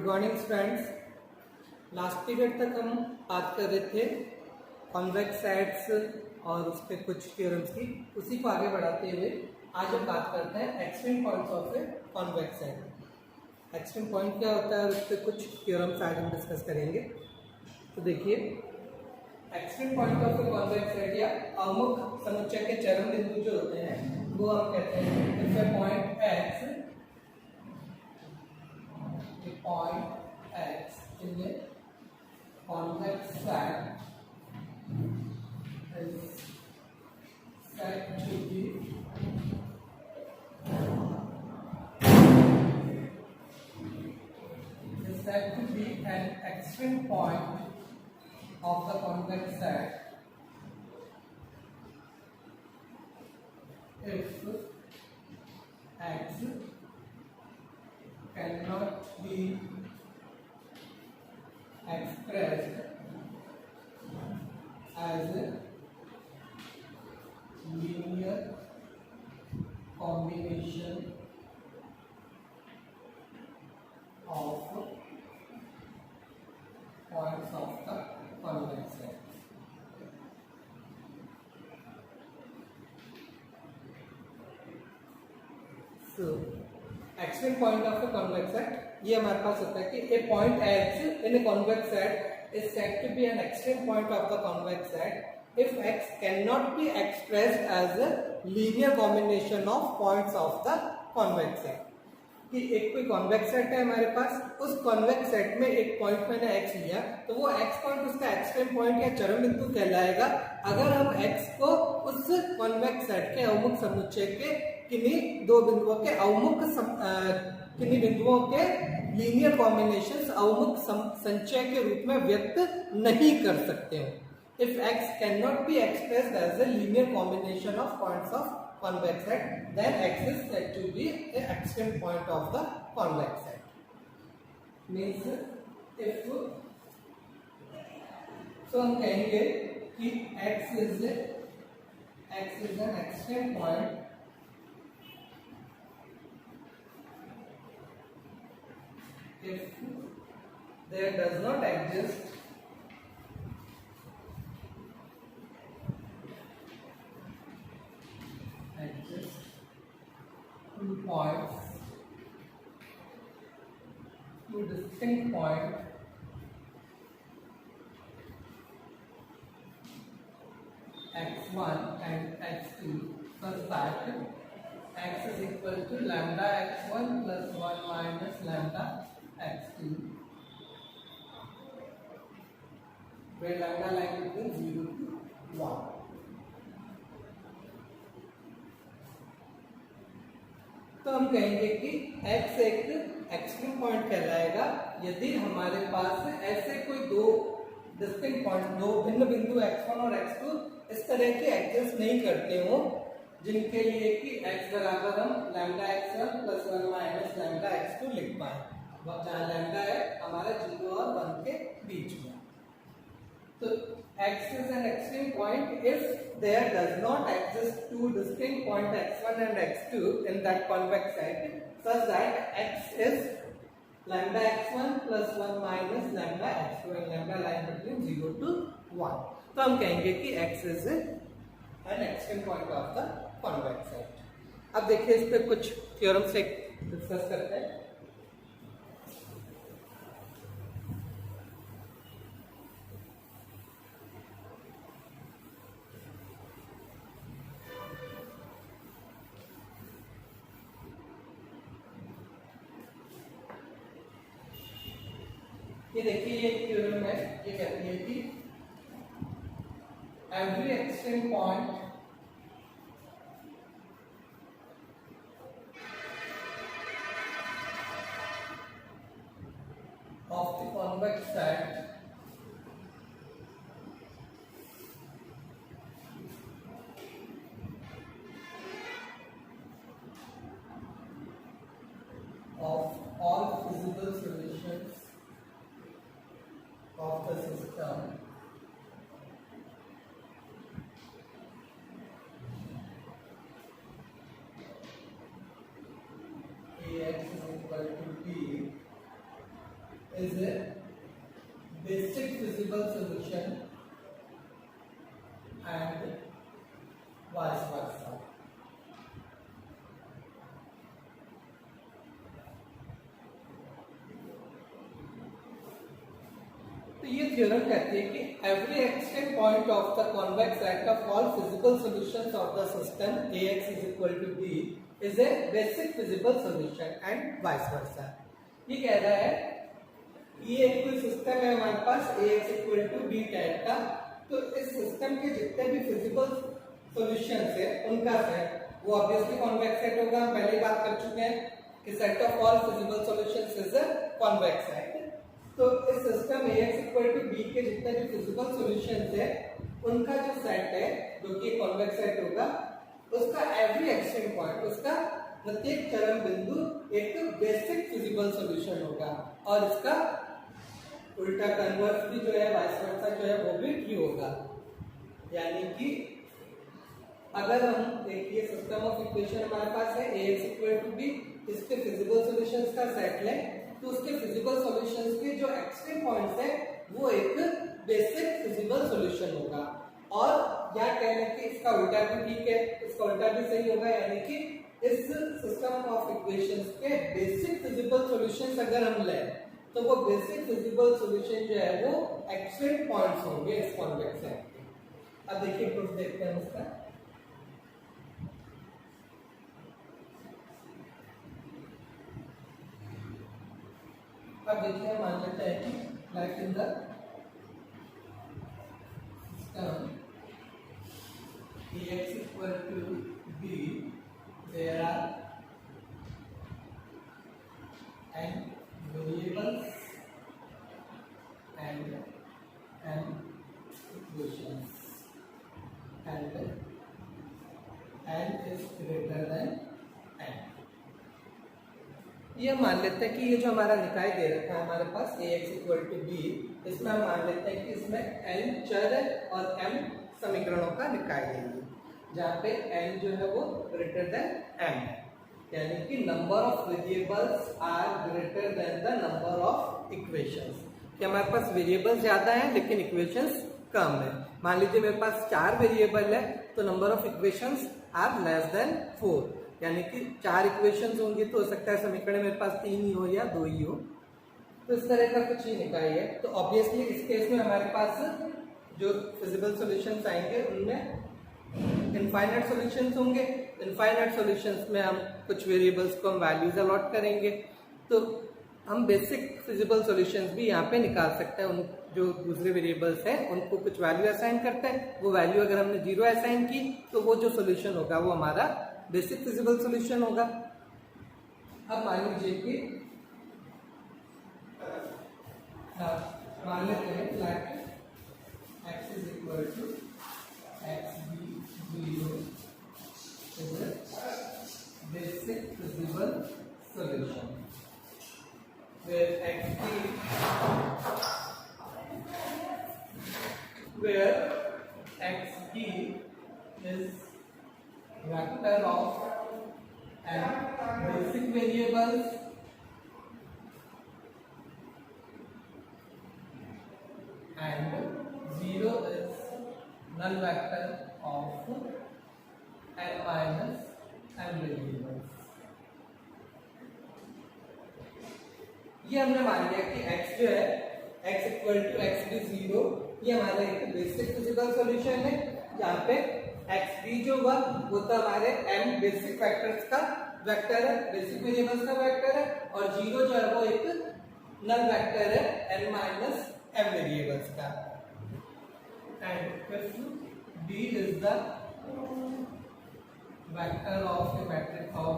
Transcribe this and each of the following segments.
Good morning friends. Last period तक हम बात कर रहे थे कॉन्वेक्स सेट्स और उस पर कुछ थ्योरम्स की, उसी को आगे बढ़ाते हुए आज हम बात करते हैं extreme points of A convex set. Extreme point क्या होता है और उस पर कुछ थ्योरम्स आज हम डिस्कस करेंगे। तो देखिए, extreme point of A convex set या अवमुख समुच्चय के चरम बिंदु जो होते हैं वो हम कहते हैं if A point x in a convex set is said to be an extreme point of the convex set if x cannot be expressed as a linear combination of points of the convex set. So, extreme point of the convex set ये हमारे पास होता है कि a point x in a convex set is said to be an extreme point of the convex set if x can not be expressed as a linear combination of points of the convex set. कि एक कोई convex set है हमारे पास, उस convex set में एक point मैंने x लिया तो वो एक्स पॉइंट उसका एक्सट्रीम पॉइंट या चरम बिंदु कहलाएगा अगर हम एक्स को उस कॉन्वेक्स सेट के अवमुख समुच्चय के किन्हीं दो बिंदुओं के अवमुख किन्हीं बिंदुओं के लीनियर कॉम्बिनेशंस अवमुख संचय के रूप में व्यक्त नहीं कर सकते हो। If x can not be expressed as a linear combination of points of convex set, then x is said to be a extreme point of the convex set. Means if so हम कहेंगे कि x is an extreme point if there does not exist two distinct points x1 and x2 such that x is equal to lambda x1 plus 1 minus lambda x2 where lambda lies between 0 to 1. तो हम कहेंगे कि x एक extreme point कहलाएगा यदि हमारे पास ऐसे कोई दो डिस्टिंक्ट पॉइंट, दो भिन्न बिंदु x1 और x2 इस तरह के एग्जिस्ट नहीं करते हो जिनके लिए कि x बराबर हम lambda x1 plus 1 minus lambda x2 लिख पाए, जहाँ लैम्डा है हमारा 0 और 1 के बीच में। तो x is an extreme point if there does not exist two distinct points x1 and x2 in that convex set such that x is lambda x1 plus 1 minus lambda x2 and lambda lies between 0 to 1. तो हम कहेंगे कि x is an extreme point of the convex set. अब देखिए इस पे कुछ theorem से डिस्कस करते हैं। ये देखिए, ये थ्योरम है, ये कहती है कि every extreme point of the convex set of all feasible solutions of the system is a basic feasible solution and vice versa. तो ये थ्योरम कहती है कि every extent point of the convex set of all feasible solutions of the system Ax is equal to B is a basic feasible solution and vice versa. ये कह रहा है ये एक कोई सिस्टम है हमारे पास Ax equal to B type का, तो इस सिस्टम के जितने भी फिजिबल सॉल्यूशंस है उनका सेट वो ऑब्वियसली कॉन्वेक्स सेट होगा। हम पहले बात कर चुके हैं कि set of all feasible solutions is a convex set. तो इस system Ax equal to B के जितने भी फिजिबल सॉल्यूशंस है उनका जो सेट है जो कि कॉन्वेक्स सेट होगा, उसका एवरी एक्सटेंट पॉइंट, उसका प्रत्येक चरम बिंदु एक बेसिक फिजिबल सॉल्यूशन होगा और इसका उल्टा कन्वर्स भी जो है वाइस वर्सा जो है वो भी ट्रू होगा। यानी कि अगर हम देखिए सिस्टम ऑफ इक्वेशन हमारे पास है Ax equal to B, इसके फिजिबल सॉल्यूशंस का सेट लें तो उसके फिजिबल सॉल्यूशंस के जो एक्सट्रीम पॉइंट्स है वो एक बेसिक फिजिबल सॉल्यूशन होगा। और यहाँ कहने कि इसका उल्टा भी ठीक है, इसका उल्टा भी सही होगा, यानी कि इस सिस्टम ऑफ इक्वेशंस के बेसिक फिजिबल सॉल्यूशंस अगर हम लें तो वो बेसिक फिजिबल सॉल्यूशन जो है वो एक्सट्रीम पॉइंट्स होंगे इस कॉन्वेक्स सेट के। अब देखिए प्रूफ देखते हैं इसका। अब देखिए मान लेते हैं कि like in the system Ax equal to B, there are n variables and n equations and n is greater than n। ये मान लेते हैं कि ये जो हमारा निकाय दे रखा है हमारे पास Ax equal to B, इसमें हम मान लेते हैं कि इसमें n चर और m समीकरणों का निकाय लेंगे, जहाँ पे n जो है वो ग्रेटर देन m है, यानी कि number of variables are greater than the number of equations. कि हमारे पास वेरिएबल्स ज्यादा हैं लेकिन इक्वेशंस कम है। मान लीजिए मेरे पास 4 वेरिएबल है तो number of equations are less than 4, यानी कि 4 इक्वेशंस होंगी तो हो सकता है समीकरण मेरे पास 3 ही हो या 2 ही हो, तो इस तरह का कुछ ही निकाय है। तो ऑब्वियसली इस केस में हमारे पास जो फिजिबल सॉल्यूशंस आएंगे उनमें इनफाइनाइट सॉल्यूशंस होंगे। इनफाइनाइट सॉल्यूशंस में हम कुछ वेरिएबल्स को हम वैल्यूज अलॉट करेंगे, तो हम बेसिक फिजिबल सॉल्यूशंस भी यहाँ पे निकाल सकते हैं। उन जो दूसरे वेरिएबल्स हैं उनको कुछ वैल्यू असाइन करते हैं, वो वैल्यू अगर हमने 0 असाइन की तो वो जो सॉल्यूशन होगा वो हमारा बेसिक फिजिबल सॉल्यूशन होगा। अब मान लीजिए कि मान लेते हैं flat x is equal to xb0 is a basic feasible solution where xb is vector of n basic variables and 0 is null vector of n minus n variables। ये हमने मान लिया कि x जो है x इक्वल टू xb0 ये हमारा एक बेसिक फिजिकल सॉल्यूशन है, जहाँ पे xb जो हुआ वो तो हमारे m बेसिक वेक्टर्स का वेक्टर है, बेसिक वेरिएबल्स का वेक्टर है, और 0 जो है वो एक नल वेक्टर है n माइनस m वेरिएबल्स का। And if b is the vector of a matrix of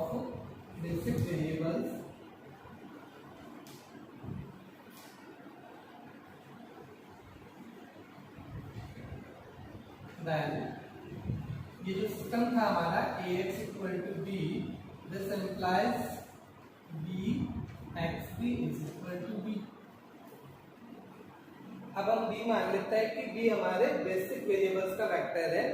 basic variables then ये जो सिस्टम था हमारा Ax equal to B, this implies Bxb is equal to B। अब हम B मान लेते हैं कि B हमारे बेसिक वेरिएबल्स का वेक्टर है,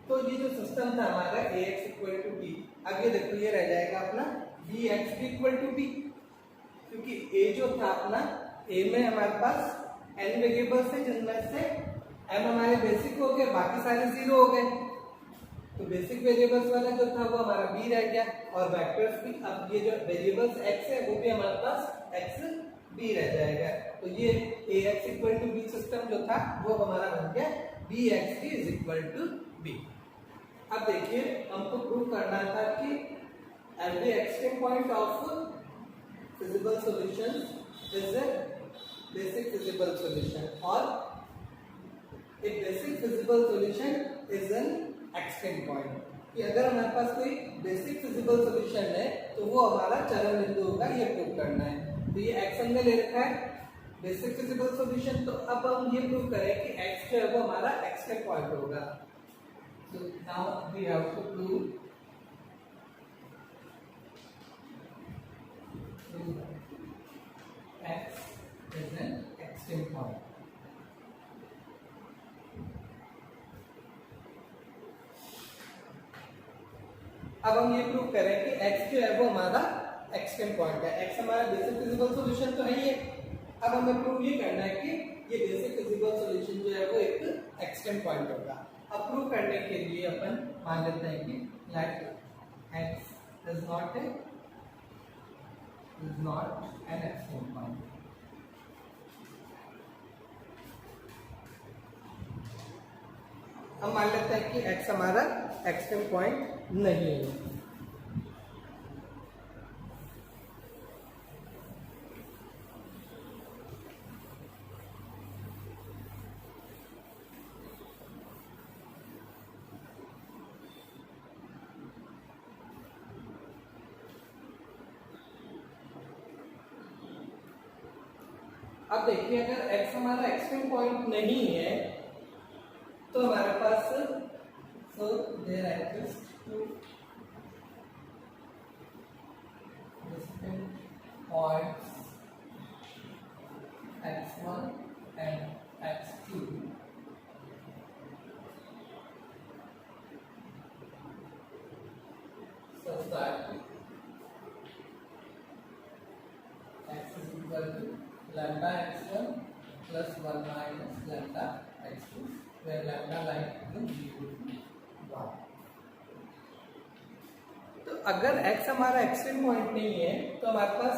तो ये जो सिस्टम था हमारा Ax equal to B, अब ये देखो ये रह जाएगा अपना Bxb equal to B, क्योंकि A जो था अपना ए में हमारे पास n वेरिएबल्स है जिनमें से m हमारे बेसिक हो गए, बाकी सारे 0 हो गए, तो बेसिक वेरिएबल्स वाला जो था वो हमारा b रह गया और वेक्टर्स भी। अब ये जो वेरिएबल्स x है वो भी हमारे पास x b रह जाएगा, तो ये ax = b सिस्टम जो था वो हमारा बन गया bx = b। अब देखिए हमको प्रूव करना था कि every extreme point of feasible solution is a basic feasible solution और a basic feasible solution is an extreme point। कि अगर हमारे पास कोई बेसिक फिजिबल सॉल्यूशन है तो वो हमारा चरम बिंदु होगा, ये प्रूव करना है। तो ये x हमने ले रखा है बेसिक फिजिबल सॉल्यूशन, तो अब हम ये प्रूव करें कि x जो है वो हमारा एक्सट्रीम पॉइंट होगा। So now we have to prove x is an extreme point। अब हम ये प्रूव करें कि x जो है वो हमारा एक्सट्रीम पॉइंट है। x हमारा बेसिक फिजिबल सॉल्यूशन तो है ही है। अब हमें प्रूव ये करना है कि ये बेसिक फिजिबल सॉल्यूशन जो है वो एक एक्सट्रीम पॉइंट होगा। अब प्रूव करने के लिए अपन मान लेते हैं कि late x is not an extreme point। हम मान लेते हैं कि x हमारा एक्सट्रीम पॉइंट नहीं है। अब देखिए अगर x हमारा एक्सट्रीम पॉइंट नहीं है तो हमारे पास so there exists two distinct points x1 and x2 such that x is equal to lambda x1 plus 1 minus lambda x2 where lambda lies in 0 to 1। तो अगर x हमारा एक्सट्रीम पॉइंट नहीं है तो हमारे पास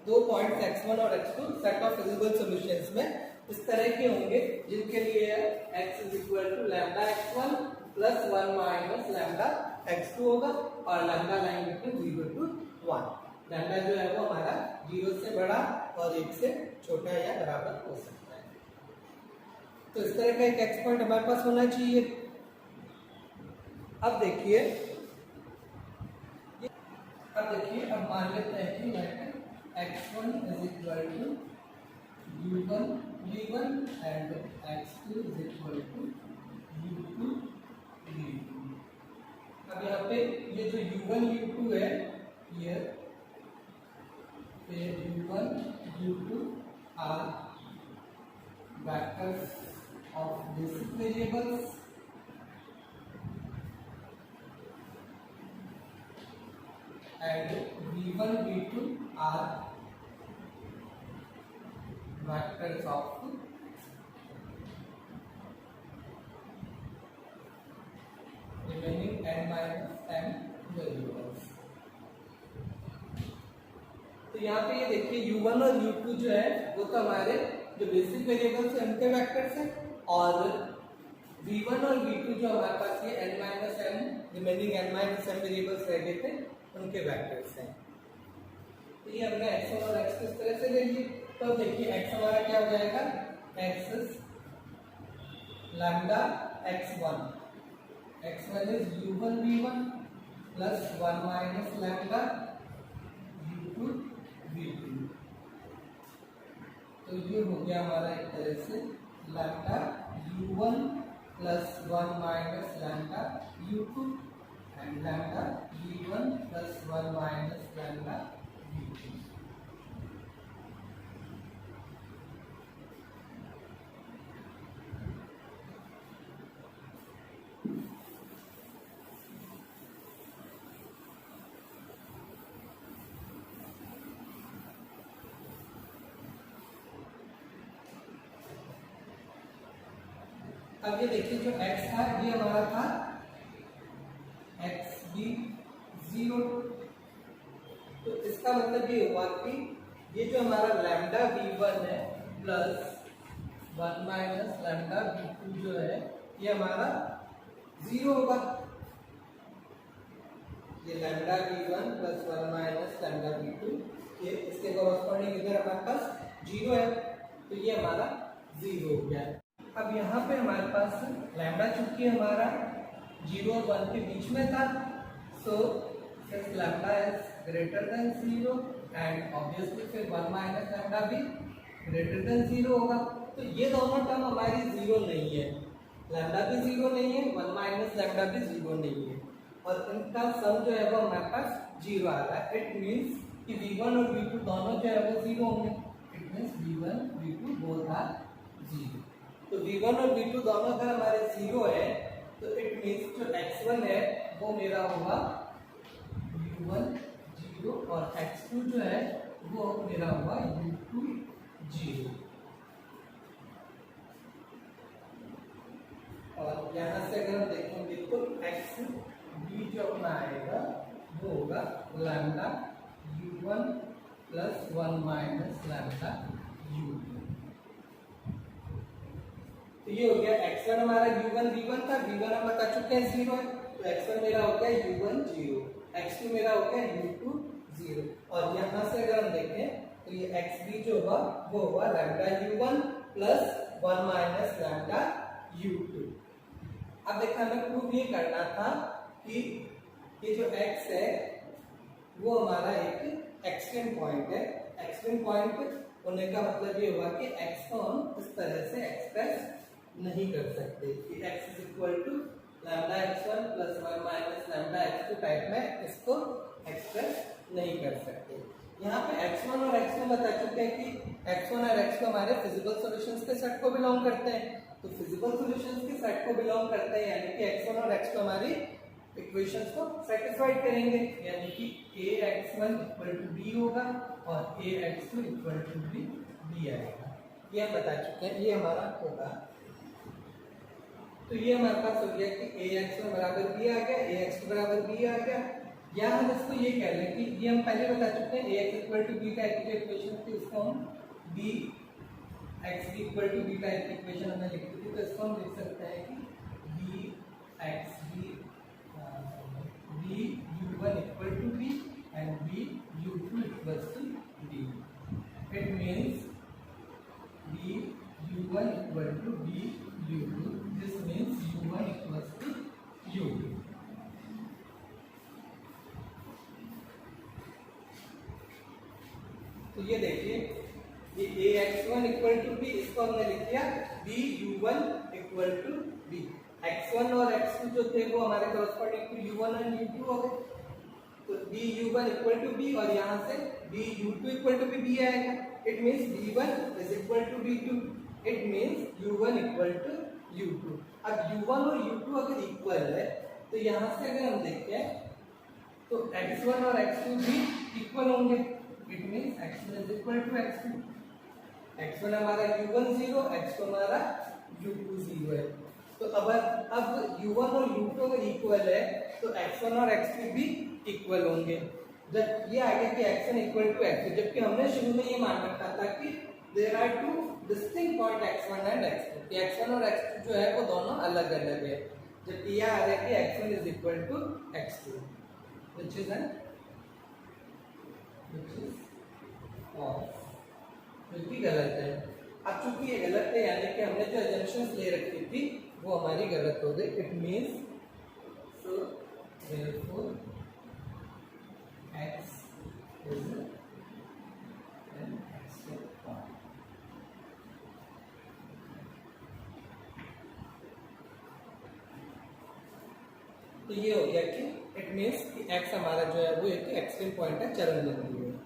दो पॉइंट्स x1 और x2 set of feasible solutions में इस तरह के होंगे जिनके लिए x = lambda x1 plus 1 minus lambda x2 होगा और lambda line between 0 to 1। Lambda जो है वो हमारा 0 से बड़ा और 1 से छोटा या बराबर हो सकता है। तो इस तरह का एक एक्स पॉइंट हमारे पास होना चाहिए। अब देखिए अब मान लेते हैं कि x1 = u1 v1 and x2 = u2 v2। अब यहाँ पे ये जो u1 u2 है ये u1 u2 are vectors of basic variables and v1 v2 are vectors of remaining n minus m variables। तो यहाँ पे ये देखिए u1 और u2 जो है वो तो हमारे जो बेसिक वेरिएबल्स हैं उनके वेक्टर्स हैं और v1 और v2 जो हमारे पास ये n minus m remaining n minus m variables रह गए थे उनके वेक्टर्स हैं। तो ये हमने x1 और x2 इस तरह से ले लिए। तो देखिए x हमारा क्या हो जाएगा, x lambda x1 is u1 v1 plus 1 minus lambda u2 v2। तो ये हो गया हमारा एक तरह से lambda u1 plus 1 minus lambda u2 and lambda v1 plus 1 minus lambda v2। अब ये देखिए जो x था ये हमारा था x भी 0, तो इसका मतलब ये हुआ कि ये जो हमारा लैम्डा v1 है प्लस 1 माइनस लैम्डा v2 जो है ये हमारा 0 होगा। ये lambda v1 plus 1 minus lambda v2 ये इसके कॉरस्पॉन्डिंग इधर हमारे पास 0 है, तो ये हमारा 0 हो गया। अब यहाँ पे हमारे पास लैम्डा चूंकि हमारा 0 और 1 के बीच में था, so since lambda is greater than 0 and obviously फिर 1 माइनस लैम्डा भी ग्रेटर देन 0 होगा। तो ये दोनों टर्म हमारी 0 नहीं है, लैम्डा भी 0 नहीं है, 1 माइनस लैम्डा भी 0 नहीं है, और इनका सम जो है वो हमारे पास 0 आ रहा है। इट मीन्स कि v1 और v2 दोनों जो है वो 0 होंगे। It means v1 v2 both are 0। तो v1 और v2 दोनों अगर हमारे 0 है तो इट मीन्स जो x1 है वो मेरा होगा u1 0 और x2 जो है वो मेरा होगा u2 0। और यहाँ से अगर हम देखेंगे तो x b जो अपना आएगा वो होगा lambda u1 plus 1 minus lambda u2। तो ये हो गया x1 हमारा u1 v1 था, v1 हम बता चुके हैं 0 है, तो x1 मेरा हो गया u1 0, x2 मेरा हो गया u2 0। और यहाँ से अगर हम देखें तो ये xb जो होगा वो होगा lambda u1 plus 1 minus lambda u2। अब देखा हमें प्रूव ये करना था कि ये जो x है वो हमारा एक एक्सट्रीम पॉइंट है। एक्सट्रीम पॉइंट होने का मतलब ये हुआ कि x को हम इस तरह से एक्सप्रेस नहीं कर सकते कि x is equal to lambda x1 plus 1 minus lambda x2 type में इसको एक्सप्रेस नहीं कर सकते। यहाँ पे x1 और x2 बता चुके हैं कि x1 और x2 हमारे फिजिकल सॉल्यूशंस के सेट को बिलोंग करते हैं, तो फिजिकल सॉल्यूशंस के सेट को बिलोंग करते हैं यानी कि x1 और x2 हमारी इक्वेशंस को सेटिस्फाइड करेंगे, यानी कि ax1 इक्वल टू b होगा और ax2 इक्वल टू b आएगा। ये हम बता चुके हैं, ये हमारा होगा। तो ये हमारे पास हो गया कि ax1 बराबर b आ गया, ax2 बराबर b आ गया। या हम इसको ये कह लें कि ये हम पहले बता चुके हैं ax equal to b type की इक्वेशन थी, उसको हम bxb equal to b type की इक्वेशन हमने लिखी थी, तो इसको हम लिख सकते हैं कि bxb bu1 equal to b and bu2 equals to b. It means bu1 equal to bu2. This means u1 equals to u2. तो ये देखिए ये ax1 equal to b, इसको हमने लिख दिया bu1 equal to b। x1 और x2 जो थे वो हमारे कॉरस्पॉन्डिंग टू u1 और u2 हो गए, तो bu1 इक्वल टू b और यहाँ से bu2 इक्वल टू b आएगा। It means b1 is equal to b2, it means u1 equal to u2। अब u1 और u2 अगर इक्वल है तो यहाँ से अगर हम देखें तो x1 और x2 भी इक्वल होंगे। It means x1 is equal to x2, x1 हमारा u1 0, x2 हमारा u2 0 है। तो अब u1 और u2 अगर इक्वल है तो x1 और x2 भी इक्वल होंगे। जब ये आ गया कि x1 इक्वल टू x2, जबकि हमने शुरू में ये मान रखा था कि there are two distinct point x1 and x2, कि x1 और x2 जो है वो दोनों अलग अलग है, जबकि ये आ रहा है कि x1 is equal to x2, which is false, जो कि गलत है। अब चूंकि ये गलत है यानी कि हमने जो अजम्पशंस ले रखी थी वो हमारी गलत हो गई। It means so therefore x is an extreme point. तो ये हो गया कि इट मींस कि x हमारा जो है वो एक एक्सट्रीम पॉइंट है, चरम बिंदु है।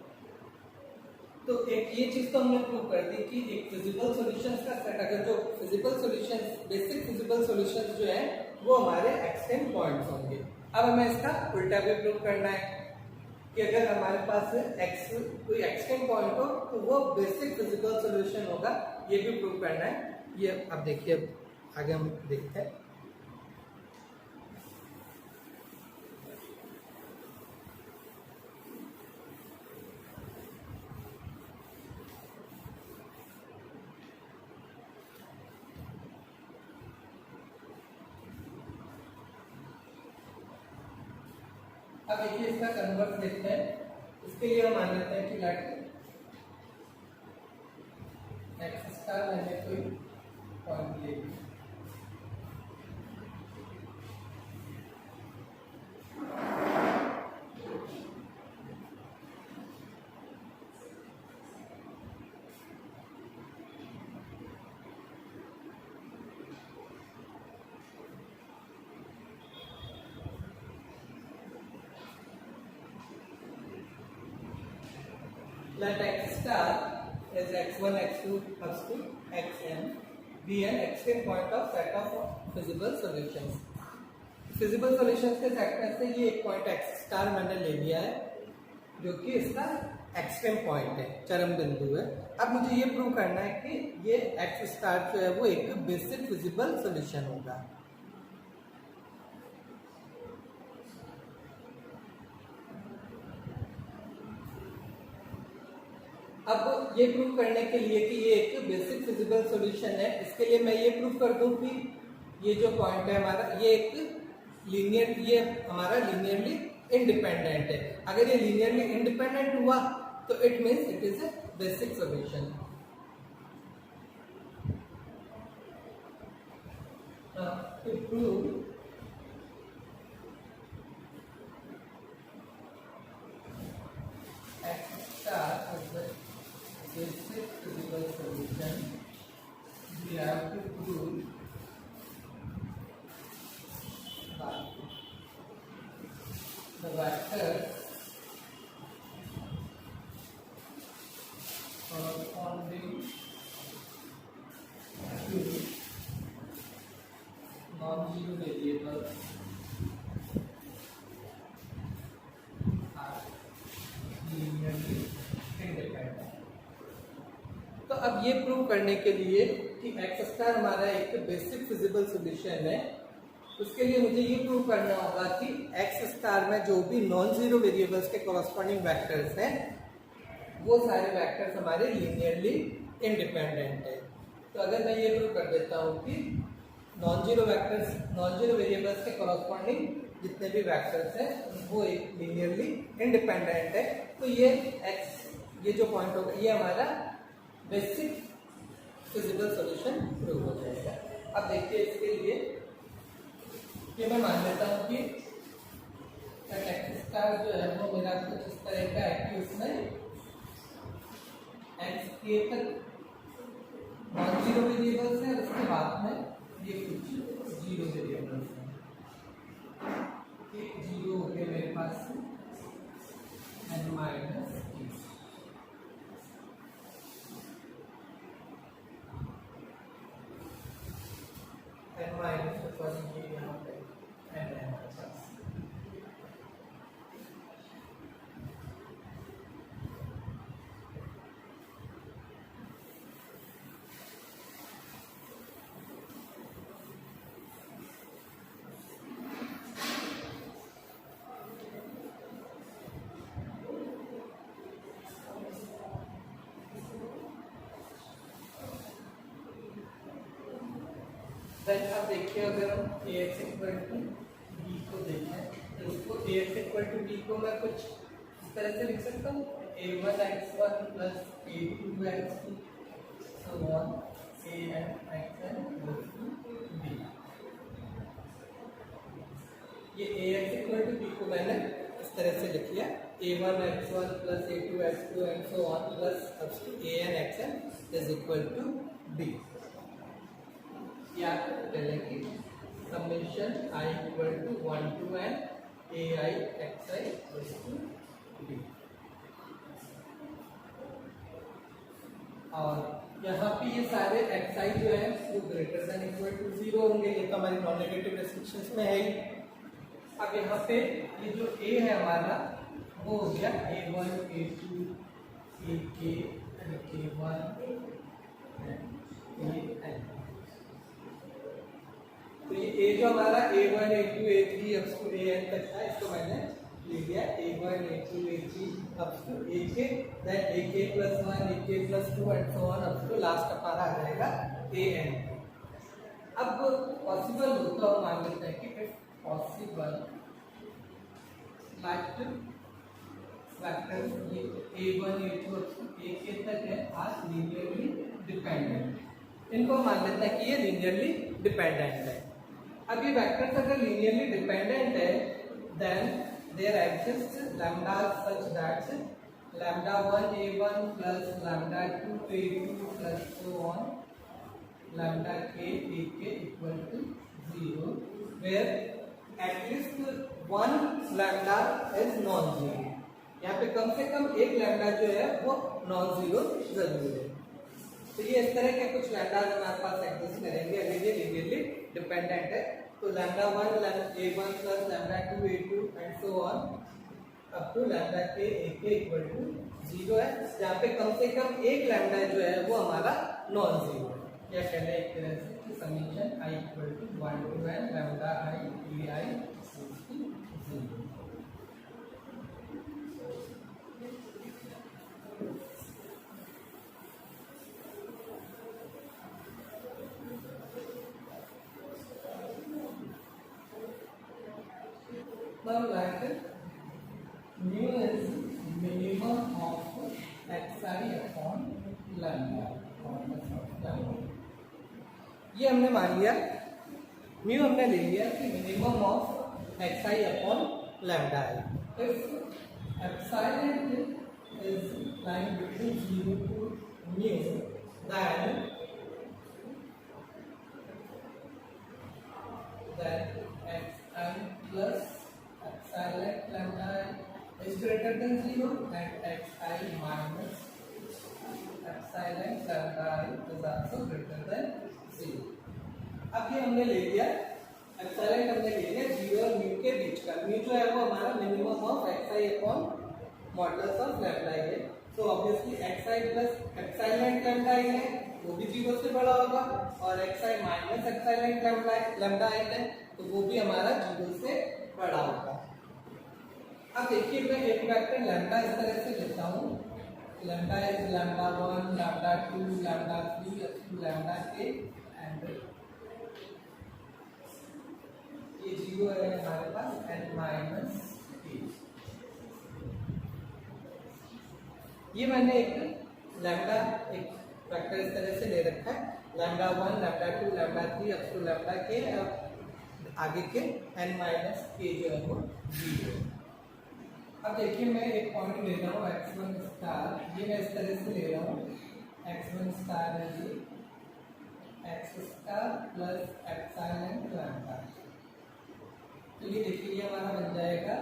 तो एक ये चीज तो हमने प्रूव कर दी कि एक फिजिकल सॉल्यूशंस का सेट, अगर जो physical solutions basic physical solutions जो है वो हमारे एक्सट्रीम पॉइंट्स होंगे। अब हमें इसका उल्टा भी प्रूव करना है कि अगर हमारे पास कोई एक्सट्रीम पॉइंट हो तो वो बेसिक फिजिकल सॉल्यूशन होगा, ये भी प्रूव करना है। ये अब देखिए आगे हम देखते हैं। अब देखिए इसका कन्वर्स देखते हैं। इसके लिए हम मान लेते हैं कि लेट एक्स स्टार मैंने कोई पॉइंट ले लिया, let x star is x1, x2 up to xn be an extreme point of set of feasible solutions. Feasible solutions के सेट में से ये एक पॉइंट x स्टार मैंने ले लिया है जो कि इसका एक्सट्रीम पॉइंट है, चरम बिंदु है। अब मुझे ये प्रूव करना है कि ये x स्टार जो है वो एक बेसिक फिजिबल सॉल्यूशन होगा। अब ये प्रूव करने के लिए कि ये एक बेसिक फिजिबल सॉल्यूशन है, इसके लिए मैं ये प्रूव कर दूं कि ये जो पॉइंट है हमारा ये एक लीनियर, ये हमारा लीनियरली इंडिपेंडेंट है। अगर ये लीनियरली इंडिपेंडेंट हुआ तो it means it is a basic solution. To prove basic physical solution, we have to prove that the vectors corresponding to non-zero variables are linearly independent। तो अब ये प्रूव करने के लिए कि एक्स स्टार हमारा एक बेसिक फिजिबल सॉल्यूशन है, उसके लिए मुझे ये प्रूव करना होगा कि एक्स स्टार में जो भी नॉन जीरो वेरिएबल्स के कॉरस्पॉन्डिंग वेक्टर्स हैं वो सारे वेक्टर्स हमारे लीनियरली इंडिपेंडेंट है। तो अगर मैं ये प्रूव कर देता हूँ कि नॉन जीरो वेरिएबल्स के कॉरस्पॉन्डिंग जितने भी वेक्टर्स हैं वो एक लीनियरली इंडिपेंडेंट है, तो ये जो पॉइंट होगा ये हमारा बेसिक फिजिबल सॉल्यूशन प्रूव हो जाएगा। अब देखिए इसके लिए कि मैं मान लेता हूँ कि एक्स स्टार जो है वो मेरा कुछ इस तरह का है कि उसमें एक्स के तक नॉन जीरो वेरिएबल्स है और उसके बाद में ये कुछ जीरो वेरिएबल्स है। एक जीरो हो गया मेरे पास n माइनस यहाँ पे n है हमारे पास। अब देखिए अगर हम ax इक्वल टू b को देखें तो उसको ax इक्वल टू b को मैं कुछ इस तरह से लिख सकता हूँ a1x1 plus a2x2 so on a(n)xn equal to b। ये ax इक्वल टू b को मैंने इस तरह से लिख लिया a1x1 plus a2x2 and so on plus a(n)xn is equal to b। या पहले की summation I equal to 1 to n ai xi equal to b। और यहाँ पे ये सारे xi जो है वो ग्रेटर देन इक्वल टू 0 होंगे, ये तो हमारी नॉन नेगेटिव रेस्ट्रिक्शंस में है ही। अब यहाँ पे ये जो a है हमारा वो हो गया a1 a2 ak k1 an। तो ये ए जो हमारा A1 A2 A3 up to AN तक था, इसको मैंने ले लिया A1 A2 A3 up to AK, then AK+1 AK+2 and so on up to last हमारा आ जाएगा AN। अब पॉसिबल होता हो मान लेते हैं कि इफ पॉसिबल वेक्टर्स ये A1 A2 up to AK तक है आर लीनियरली डिपेंडेंट। इनको मान लेते हैं कि ये लीनियरली डिपेंडेंट है। अब ये वेक्टर्स अगर लीनियरली डिपेंडेंट है then there exist lambda such that lambda 1 A1 plus lambda 2 A2 plus so on lambda k AK equal to 0 where at least one lambda is non zero. यहाँ पे कम से कम एक lambda जो है वो नॉन जीरो जरूर है। तो ये इस तरह के कुछ लैम्डास हमारे पास एग्जिस्ट करेंगे अगर ये लीनियरली डिपेंडेंट है। तो lambda 1 A1 plus lambda 2 A2 and so on up to lambda k AK equal to 0 है, जहाँ पे कम से कम एक लैम्डा जो है वो हमारा नॉन जीरो है। या कहते हैं एक तरह से summation I equal to 1 to n lambda I bi equals to 0। Now that mu is minimum of xi upon lambda। ये हमने मान लिया, mu हमने ले लिया कि minimum of xi upon lambda है। If epsilon is lying between 0 to mu then xi plus epsilon lambda is greater than 0 and xi minus epsilon lambda is also greater than 0। अब ये हमने ले लिया एप्सिलॉन हमने ले लिया 0 और म्यू के बीच का। म्यू जो है वो हमारा minimum of xi upon modulus of lambda है। So obviously xi plus epsilon lambda है वो भी 0 से बड़ा होगा और xi माइनस एप्सिलॉन लैम्डा है तो वो भी हमारा 0 से बड़ा होगा। अब देखिए मैं एक वेक्टर लैम्डा इस तरह से लेता हूँ, lambda is lambda 1 lambda 2 lambda 3 up to lambda k and ये 0 है हमारे पास n माइनस k। ये मैंने एक लैम्डा एक वेक्टर इस तरह से ले रखा है lambda 1 lambda 2 lambda 3 up to lambda k आगे के n माइनस k जो है वो 0। अब देखिए मैं एक पॉइंट ले रहा हूँ x1 स्टार, ये मैं इस तरह से ले रहा हूँ x1 स्टार है जी x star plus epsilon lambda. तो ये देखिए ये हमारा बन जाएगा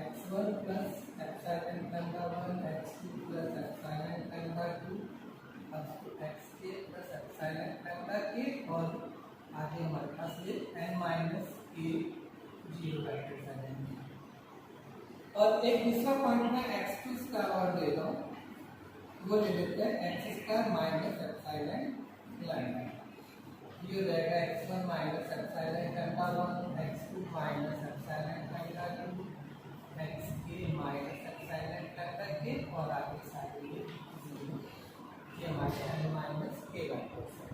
x1 plus epsilon lambda 1 x2 plus epsilon lambda 2 अब xk plus epsilon lambda k और आगे हमारे पास ये n माइनस k 0 वेक्टर आ जाएंगे। और एक दूसरा पॉइंट में x2 स्टार और ले रहा हूँ, वो ले लेते हैं x star minus epsilon lambda. ये हो जाएगा x1 minus epsilon lambda 1 x2 minus epsilon lambda 2 xk minus epsilon lambda k और आगे सारे ये 0। ये हमारे n माइनस k वेक्टर्स हैं।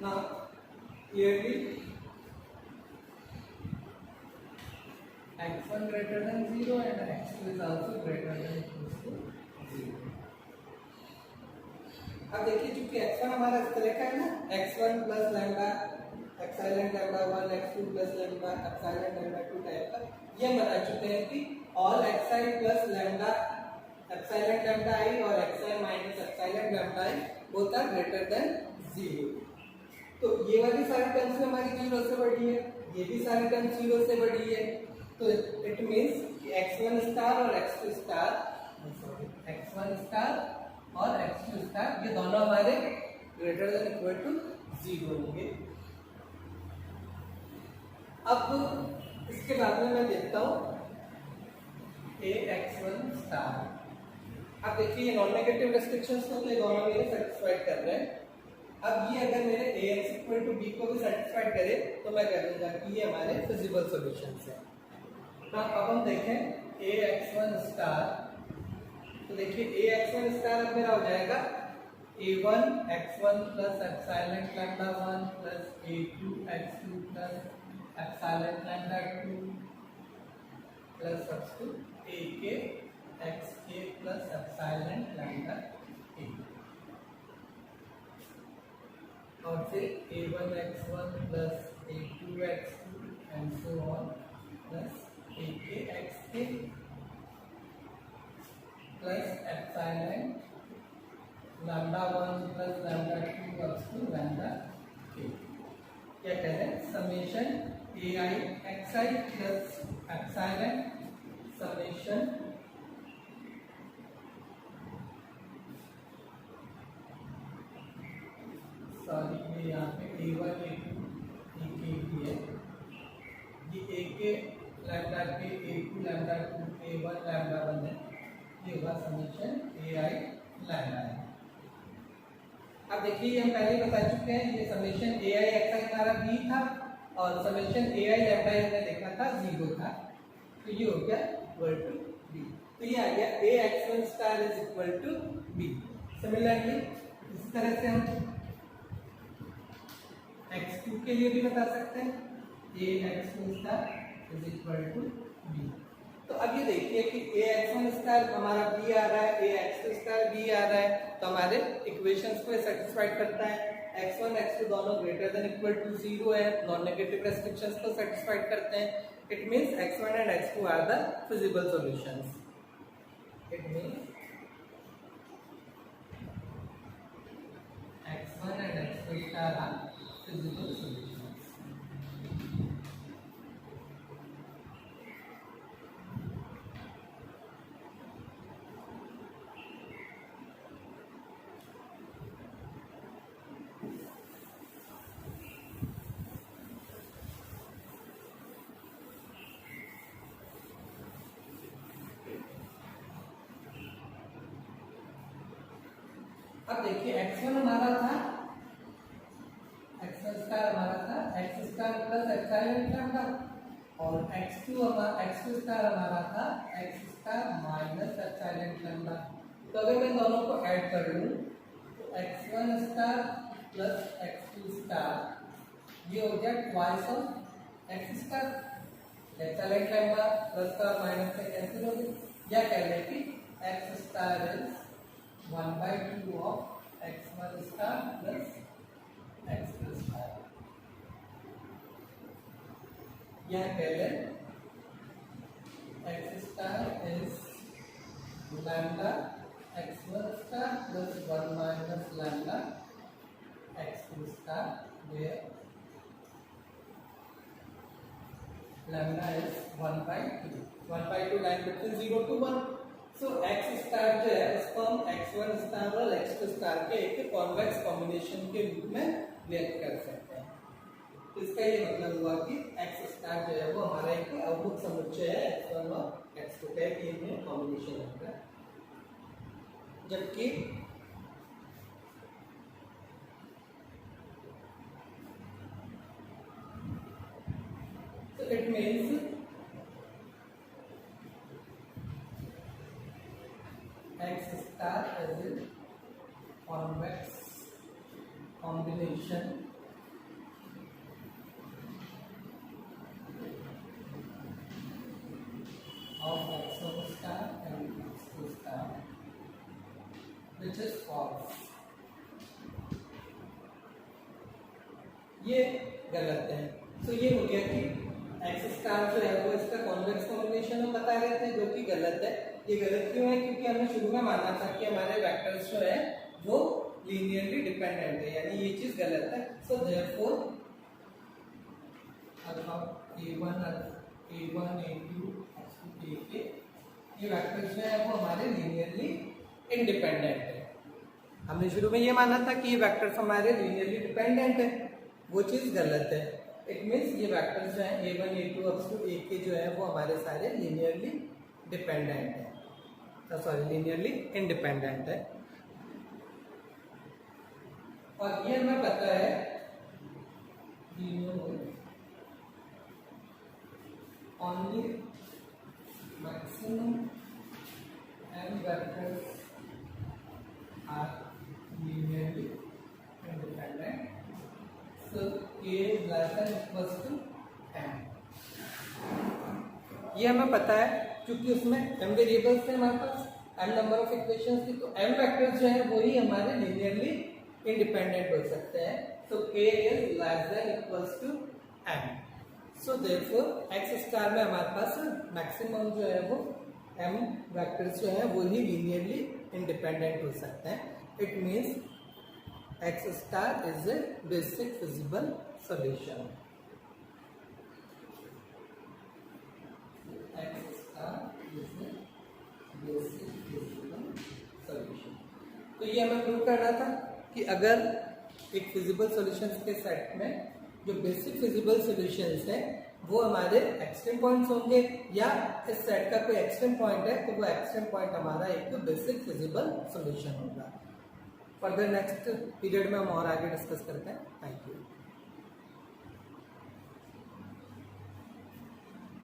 Now clearly x1 greater than 0 and x2 is also greater than equals to 0। अब देखिए चूंकि x1 हमारा इस तरह का है ना x1 plus lambda epsilon lambda 1 x2 plus lambda epsilon lambda 2 type का, ये हम बता चुके हैं कि all xi plus lambda epsilon lambda i और xi minus epsilon lambda i both are greater than 0। तो ये वाली सारी टर्म्स में हमारी 0 से बड़ी है, ये भी सारी टर्म 0 से बड़ी है, तो इट मीन्स कि x1 स्टार और x2 star, sorry x1 star और x2 स्टार ये दोनों हमारे ग्रेटर देन इक्वल टू 0 होंगे। अब इसके बाद में मैं देखता हूँ ax1 स्टार। अब देखिए ये नॉन नेगेटिव रेस्ट्रिक्शंस को तो ये दोनों मेरे सेटिस्फाइड कर रहे हैं। अब ये अगर मेरे ax इक्वल टू b को भी सेटिस्फाइड करे तो मैं कह दूंगा कि ये हमारे फिजिबल सॉल्यूशंस हैं। तो अब हम देखें ax1 स्टार, तो देखिए ax1 स्टार अब मेरा हो जाएगा a1 x1 plus epsilon lambda 1 plus a2 x2 plus epsilon lambda 2 plus up to ak xk plus epsilon lambda a, और फिर a1 x1 plus a2 x2 and so on plus ak xk plus epsilon lambda 1 plus lambda 2 up to lambda k। क्या कह रहे हैं? Summation ai xi plus epsilon summation sorry ये यहाँ पे a1 a2 ak भी है, ये ak lambda k a2 lambda 2 a1 lambda 1 है, ये होगा समेशन ai लैम्डा है। अब देखिए हम पहले बता चुके हैं ये समेशन ai xi हमारा b था और समेशन ai लैम्डा हमने देखा था 0 था, तो ये हो गया इक्वल टू b। तो ये आ गया ax1 star is equal to b। Similarly इसी तरह से हम x2 के लिए भी बता सकते हैं ax2 star is equal to b। तो अब ये देखिए कि ax1 स्टार हमारा b आ रहा है, ax2 स्टार b आ रहा है, तो हमारे इक्वेशंस को सेटिस्फाइड करता है। x1 x2 दोनों ग्रेटर देन इक्वल टू 0 है, नॉन नेगेटिव रेस्ट्रिक्शंस को सेटिस्फाइड करते हैं। It means x1 and x2 are the feasible solutions. It means x1 and x2 star are feasible solutions. अब देखिए x1 हमारा था, x1 स्टार हमारा था x star plus epsilon lambda, और x2 स्टार हमारा था x star minus epsilon lambda. तो अगर मैं दोनों को ऐड कर लूं तो x1 star plus x2 star ये हो गया twice of x star, epsilon lambda plus का माइनस से कैंसिल हो गया, या कह लें कि x star is 1/2 of x1 star plus x2 star। यह पहले x star is lambda x1 star plus 1 minus lambda x2 star, where lambda is 1/2, 1/2 line between 0 to 1। So x star जो है उसको हम x1 स्टार और x2 star के एक convex combination के रूप में व्यक्त कर सकते हैं। तो इसका ये मतलब हुआ कि x स्टार जो है वो हमारा एक अवमुक्त समुच्चय है x1 और x2 का एक कॉम्बिनेशन होता है, जबकि तो it means x star is a convex combination of x1 star and x2 star, which is false। ये गलत है। तो ये हो गया कि x स्टार जो है वो इसका कॉन्वेक्स कॉम्बिनेशन हम बता रहे थे, जो कि गलत है। ये गलत क्यों है? क्योंकि हमने शुरू में माना था कि हमारे वेक्टर्स जो है वो लीनियरली डिपेंडेंट है, यानी ये चीज गलत है। So therefore alpha a1 a2 ak, ये वेक्टर्स जो है वो हमारे लीनियरली इंडिपेंडेंट है। हमने शुरू में ये माना था कि ये वेक्टर्स हमारे लीनियरली डिपेंडेंट है, वो चीज़ गलत है। इट मीन्स ये वेक्टर्स जो है a1 a2 up to ak जो है वो हमारे सारे लीनियरली डिपेंडेंट है, सॉरी लीनियरली इंडिपेंडेंट है। और ये हमें पता है only maximum m vectors are linearly independent, so k is less than equals to m। ये हमें पता है क्योंकि उसमें m वेरिएबल्स थे हमारे पास, m नंबर ऑफ इक्वेशंस थी, तो m वेक्टर्स जो है वही हमारे लिनियरली इंडिपेंडेंट हो सकते हैं। so k is less than equals to m, so therefore x star में हमारे पास मैक्सिमम जो है वो m वेक्टर्स जो है वो ही लीनियरली इंडिपेंडेंट हो सकते हैं। It means x star is a basic feasible solution. x star is a basic feasible solution. तो ये हमें प्रूव करना था कि अगर एक फिजिबल सॉल्यूशंस के सेट में जो बेसिक फिजिबल सॉल्यूशंस हैं वो हमारे एक्सट्रीम पॉइंट्स होंगे, या इस सेट का कोई एक्सट्रीम पॉइंट है तो वो एक्सट्रीम पॉइंट हमारा एक बेसिक फिजिबल सॉल्यूशन होगा। फर्दर नेक्स्ट पीरियड में हम और आगे डिस्कस करते हैं। Thank you.